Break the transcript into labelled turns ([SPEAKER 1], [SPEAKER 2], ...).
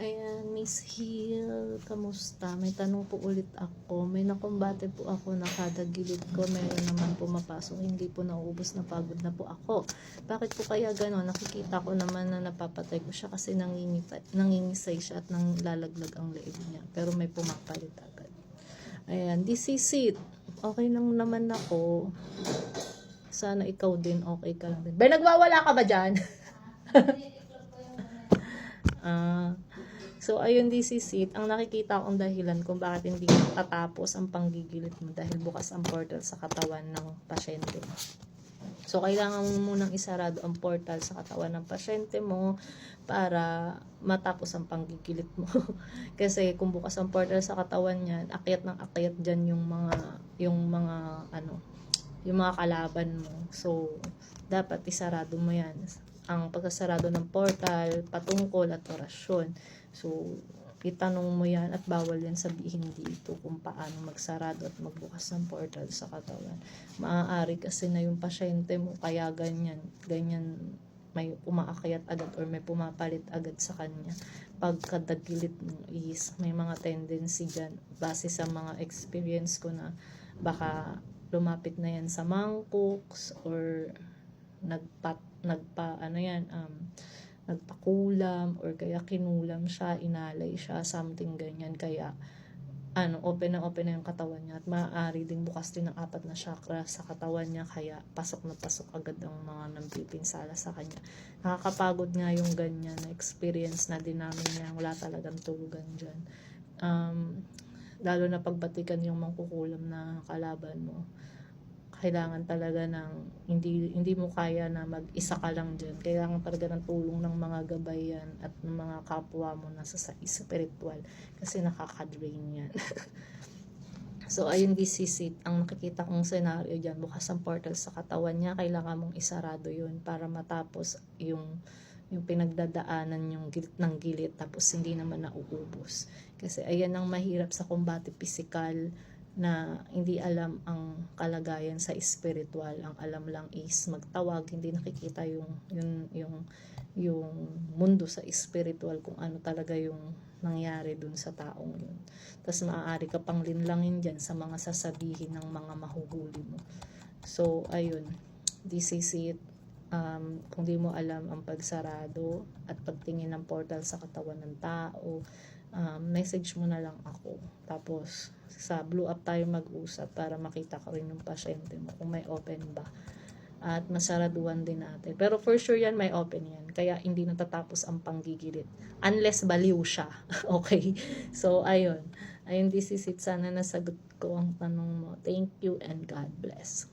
[SPEAKER 1] Ayan, Miss Hill, kamusta? May tanong po ulit ako. May nakumbate po ako na kada gilid ko, meron naman pumapasok. Hindi po nauubos na pagod na po ako. Bakit po kaya gano'n? Nakikita ko naman na napapatay ko siya kasi nangingisay siya at nanlalaglag ang leeg niya. Pero may pumapalit agad. Ayan, this is it. Okay lang naman ako. Sana ikaw din okay ka lang din. Bay, nagwawala ka ba dyan? So, ayun, this is it. Ang nakikita kong dahilan kung bakit hindi tatapos ang panggigilit mo dahil bukas ang portal sa katawan ng pasyente mo. So, kailangan mo munang isarado ang portal sa katawan ng pasyente mo para matapos ang panggigilit mo. Kasi kung bukas ang portal sa katawan niya, akyat ng akyat dyan yung mga kalaban mo. So, dapat isarado mo yan. Ang pagkasarado ng portal, patungkol at orasyon. So, itanong mo yan at bawal yan sabihin dito kung paano magsarado at magbukas ng portal sa katawan. Maaari kasi na yung pasyente mo kaya ganyan may umaakyat agad or may pumapalit agad sa kanya. Pagkadagilit mo is may mga tendency dyan base sa mga experience ko na baka lumapit na yan sa mangkooks or nagpakulam or kaya kinulam siya, inalay siya, something ganyan. Kaya open na yung katawan niya at maaari din bukas din ang 4 na chakra sa katawan niya, kaya pasok na pasok agad ang mga nampipinsala sa kanya. Nakakapagod nga yung ganyan na experience na din namin niya, wala talagang tulugan dyan. Lalo na pagbatikan yung mangkukulam na kalaban mo, kailangan talaga ng hindi mo kaya na mag-isa ka lang dyan. Kailangan talaga ng tulong ng mga gabayan at ng mga kapwa mo na sa spiritual kasi nakaka-drain yan. So, ayun, this is it. Ang nakikita kong scenario dyan, bukas ang portal sa katawan niya, kailangan mong isarado yun para matapos yung pinagdadaanan yung gilit ng gilit, tapos hindi naman nauubos. Kasi ayan ang mahirap sa kumbate physical, na hindi alam ang kalagayan sa spiritual. Ang alam lang is magtawag, hindi nakikita yung mundo sa spiritual, kung ano talaga yung nangyari dun sa taong yun. Tapos maaari ka pang linlangin dyan sa mga sasabihin ng mga mahuhuli mo. So, ayun, this is it. Kung di mo alam ang pagsarado at pagtingin ng portal sa katawan ng tao, message mo na lang ako. Tapos, sa Blue Up tayo mag-usap para makita ko rin yung pasyente mo kung may open ba. At masaraduan din natin. Pero for sure yan, may open yan. Kaya hindi natatapos ang panggigilit. Unless baliw siya. Okay? So, ayun. Ayun, this is it. Sana nasagot ko ang tanong mo. Thank you and God bless.